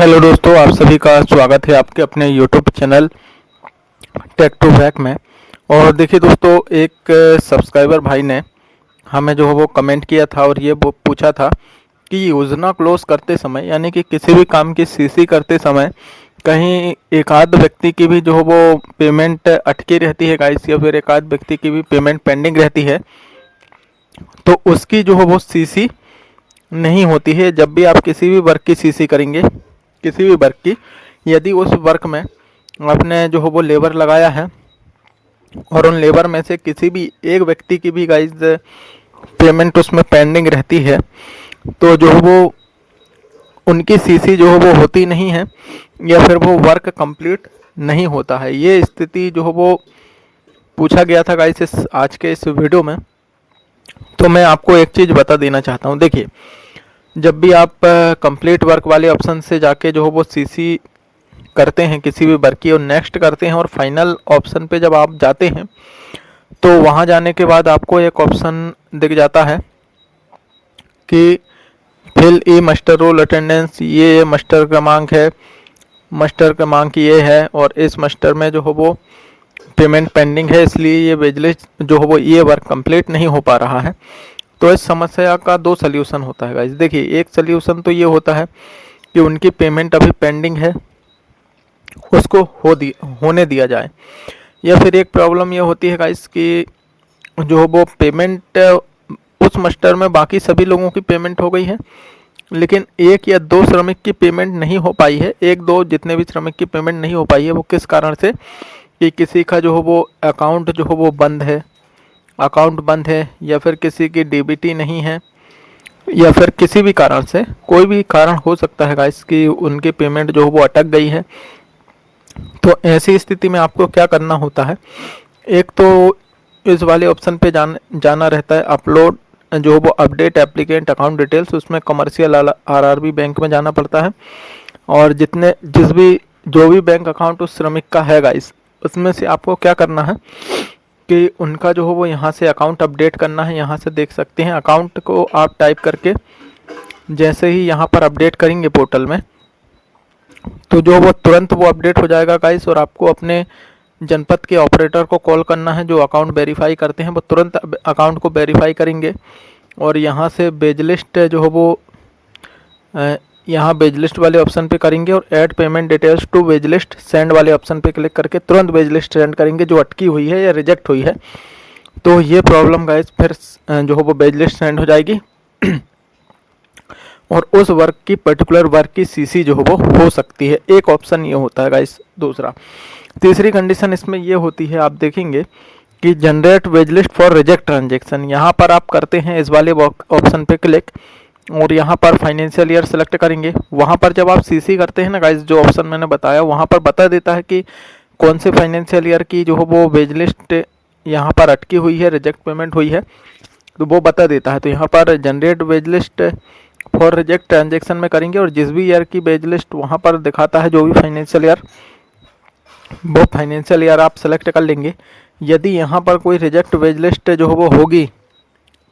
Hello दोस्तों, आप सभी का स्वागत है आपके अपने YouTube channel tech to back में। और देखिए दोस्तों, एक सब्सक्राइबर भाई ने हमें जो है वो कमेंट किया था और ये वो पूछा था कि योजना क्लोज करते समय यानी कि किसी भी काम की सीसी करते समय कहीं एक आध व्यक्ति की भी जो है वो पेमेंट अटकी रहती है गाइस, या फिर एक आध व्यक्ति की भी पेमेंट पेंडिंग रहती है, तो उसकी जो है वो सीसी नहीं होती है। जब भी आप किसी भी वर्क की सीसी करेंगे, किसी भी वर्क की, यदि उस वर्क में आपने जो है वो लेबर लगाया है और उन लेबर में से किसी भी एक व्यक्ति की भी गाइस पेमेंट उसमें पेंडिंग रहती है, तो जो है वो उनकी सीसी जो है वो होती नहीं है, या फिर वो वर्क कंप्लीट नहीं होता है। ये स्थिति जो है वो पूछा गया था गाइस इस आज के इस वीडियो में। तो मैं आपको एक चीज़ बता देना चाहता हूँ। देखिए, जब भी आप कंप्लीट वर्क वाले ऑप्शन से जाके जो है वो सीसी करते हैं किसी भी वर्क की और नेक्स्ट करते हैं, और फाइनल ऑप्शन पे जब आप जाते हैं तो वहाँ जाने के बाद आपको एक ऑप्शन दिख जाता है कि फिल ई मास्टर रोल अटेंडेंस, ये मास्टर क्रमांक है, मास्टर क्रमांक ये है और इस मास्टर में जो है वो पेमेंट पेंडिंग है, इसलिए ये वेजलेस जो है वो ये वर्क कंप्लीट नहीं हो पा रहा है। तो इस समस्या का दो सल्यूशन होता है गाइस। देखिए, एक सल्यूशन तो ये होता है कि उनकी पेमेंट अभी पेंडिंग है, उसको होने दिया जाए। या फिर एक प्रॉब्लम ये होती है गाइस कि जो वो पेमेंट उस मास्टर में बाकी सभी लोगों की पेमेंट हो गई है, लेकिन एक या दो श्रमिक की पेमेंट नहीं हो पाई है। एक दो जितने भी श्रमिक की पेमेंट नहीं हो पाई है, वो किस कारण से, कि किसी का जो है वो अकाउंट जो है वो बंद है, अकाउंट बंद है, या फिर किसी की डीबीटी नहीं है, या फिर किसी भी कारण से, कोई भी कारण हो सकता है गाइस कि उनकी पेमेंट जो है वो अटक गई है। तो ऐसी स्थिति में आपको क्या करना होता है, एक तो इस वाले ऑप्शन पे जाना रहता है, अपलोड जो है वो अपडेट एप्लीकेंट अकाउंट डिटेल्स, उसमें कमर्शियल आरआरबी बैंक में जाना पड़ता है। और जो भी बैंक अकाउंट उस श्रमिक का है गाइस, उसमें से आपको क्या करना है कि उनका जो है वो यहाँ से अकाउंट अपडेट करना है। यहाँ से देख सकते हैं, अकाउंट को आप टाइप करके जैसे ही यहाँ पर अपडेट करेंगे पोर्टल में, तो जो वो तुरंत वो अपडेट हो जाएगा गाइस। और आपको अपने जनपद के ऑपरेटर को कॉल करना है, जो अकाउंट वेरीफाई करते हैं, वो तुरंत अकाउंट को वेरीफाई करेंगे। और यहाँ से बेज लिस्ट जो है वो यहाँ बेज लिस्ट वाले ऑप्शन पे करेंगे और add payment details to wage list send वाले ऑप्शन पे क्लिक करके तुरंत बेज लिस्ट सेंड करेंगे जो अटकी हुई है या रिजेक्ट हुई है। तो ये प्रॉब्लम गाइस फिर जो है वो बेज लिस्ट सेंड हो जाएगी और उस वर्क की पर्टिकुलर वर्क की सीसी जो है वो हो सकती है। एक ऑप्शन ये होता है गाइस। दूसरा, तीसरी कंडीशन इसमें ये होती है, आप देखेंगे कि generate wage list for reject transaction. यहाँ पर आप करते हैं इस वाले ऑप्शन पे क्लिक और यहाँ पर फाइनेंशियल ईयर सेलेक्ट करेंगे। वहाँ पर जब आप सीसी करते हैं ना गाइस, जो ऑप्शन मैंने बताया, वहाँ पर बता देता है कि कौन से फाइनेंशियल ईयर की जो है वो वेज लिस्ट यहाँ पर अटकी हुई है, रिजेक्ट पेमेंट हुई है, तो वो बता देता है। तो यहाँ पर generate wage list for reject transaction में करेंगे और जिस भी ईयर की वेज लिस्ट वहाँ पर दिखाता है, जो भी फाइनेंशियल ईयर, वो फाइनेंशियल ईयर आप सेलेक्ट कर लेंगे। यदि यहाँ पर कोई रिजेक्ट वेज लिस्ट जो है वो होगी,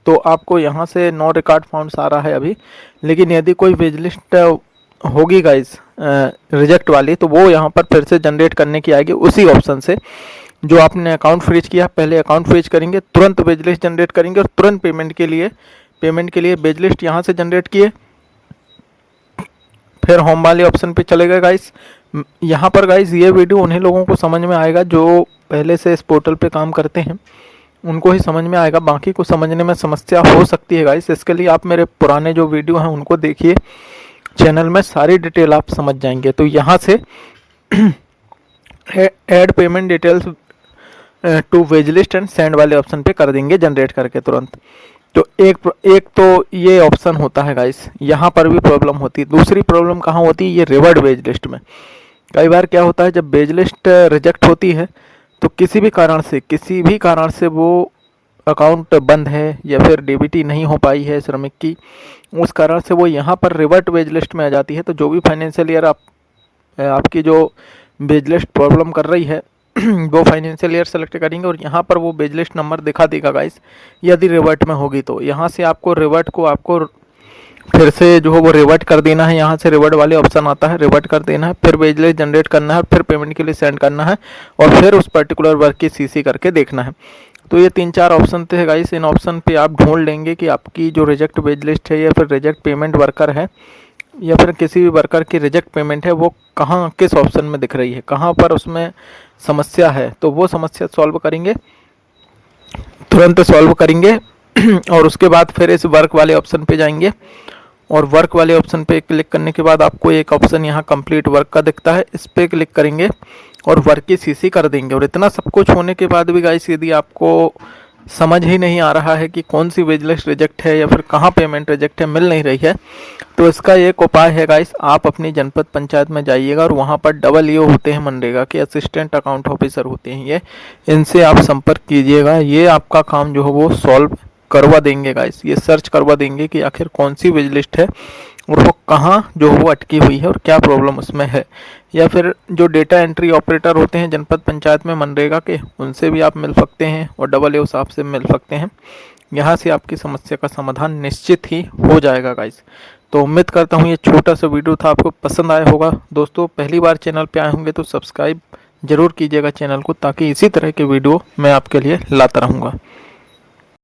तो आपको यहाँ से नो रिकॉर्ड फाउंड्स आ रहा है अभी, लेकिन यदि कोई वेज लिस्ट होगी गाइस रिजेक्ट वाली, तो वो यहाँ पर फिर से जनरेट करने की आएगी उसी ऑप्शन से जो आपने अकाउंट फ्रीज किया। पहले अकाउंट फ्रीज करेंगे, तुरंत वेज लिस्ट जनरेट करेंगे और तुरंत पेमेंट के लिए वेज लिस्ट यहाँ से जनरेट किए, फिर होम वाले ऑप्शन पे चले गए गाइस। यहाँ पर गाइस ये वीडियो उन्हीं लोगों को समझ में आएगा जो पहले से इस पोर्टल पे काम करते हैं, उनको ही समझ में आएगा, बाकी को समझने में समस्या हो सकती है गाइस। इसके लिए आप मेरे पुराने जो वीडियो हैं उनको देखिए, चैनल में सारी डिटेल आप समझ जाएंगे। तो यहाँ से add payment details to wage list and send वाले ऑप्शन पे कर देंगे जनरेट करके तुरंत। तो एक तो ये ऑप्शन होता है गाइस, यहाँ पर भी प्रॉब्लम होती है। दूसरी प्रॉब्लम कहाँ होती है, ये रिवर्ड वेज लिस्ट में। कई बार क्या होता है, जब वेज लिस्ट रिजेक्ट होती है तो किसी भी कारण से वो अकाउंट बंद है या फिर डीबीटी नहीं हो पाई है श्रमिक की, उस कारण से वो यहाँ पर रिवर्ट वेज लिस्ट में आ जाती है। तो जो भी फाइनेंशियल ईयर आपकी जो वेज लिस्ट प्रॉब्लम कर रही है वो फाइनेंशियल ईयर सेलेक्ट करेंगे और यहाँ पर वो वेज लिस्ट नंबर दिखा देगा गाइस, यदि रिवर्ट में होगी तो। यहाँ से आपको रिवर्ट को आपको फिर से जो है वो रिवर्ट कर देना है, यहाँ से रिवर्ट वाले ऑप्शन आता है, रिवर्ट कर देना है, फिर वेज लिस्ट जनरेट करना है, फिर पेमेंट के लिए सेंड करना है और फिर उस पर्टिकुलर वर्क की सीसी करके देखना है। तो ये 3-4 ऑप्शन थे गाइस। इन ऑप्शन पे आप ढूंढ लेंगे कि आपकी जो रिजेक्ट वेज लिस्ट है या फिर रिजेक्ट पेमेंट वर्कर है या फिर किसी भी वर्कर की रिजेक्ट पेमेंट है वो कहाँ किस ऑप्शन में दिख रही है, कहाँ पर उसमें समस्या है। तो वो समस्या सॉल्व करेंगे, तुरंत सॉल्व करेंगे और उसके बाद फिर इस वर्क वाले ऑप्शन पे जाएंगे और वर्क वाले ऑप्शन पे क्लिक करने के बाद आपको एक ऑप्शन यहाँ कंप्लीट वर्क का दिखता है, इस पर क्लिक करेंगे और वर्क की सीसी कर देंगे। और इतना सब कुछ होने के बाद भी गाइस यदि आपको समझ ही नहीं आ रहा है कि कौन सी वेज लिस्ट रिजेक्ट है या फिर कहाँ पेमेंट रिजेक्ट है, मिल नहीं रही है, तो इसका एक उपाय है गाइस, आप अपनी जनपद पंचायत में जाइएगा और वहाँ पर EO होते हैं मनरेगा के, असिस्टेंट अकाउंट ऑफिसर होते हैं ये, इनसे आप संपर्क कीजिएगा। ये आपका काम जो है वो सॉल्व करवा देंगे गाइस, ये सर्च करवा देंगे कि आखिर कौन सी वेज लिस्ट है और वो कहाँ जो वो अटकी हुई है और क्या प्रॉब्लम उसमें है। या फिर जो डेटा एंट्री ऑपरेटर होते हैं जनपद पंचायत में मनरेगा के, उनसे भी आप मिल सकते हैं और EO साहब से मिल सकते हैं। यहाँ से आपकी समस्या का समाधान निश्चित ही हो जाएगा गाइस। तो उम्मीद करता हूँ ये छोटा सा वीडियो था आपको पसंद आया होगा। दोस्तों पहली बार चैनल पे आए होंगे तो सब्सक्राइब जरूर कीजिएगा चैनल को, ताकि इसी तरह के वीडियो मैं आपके लिए लाता रहूँगा।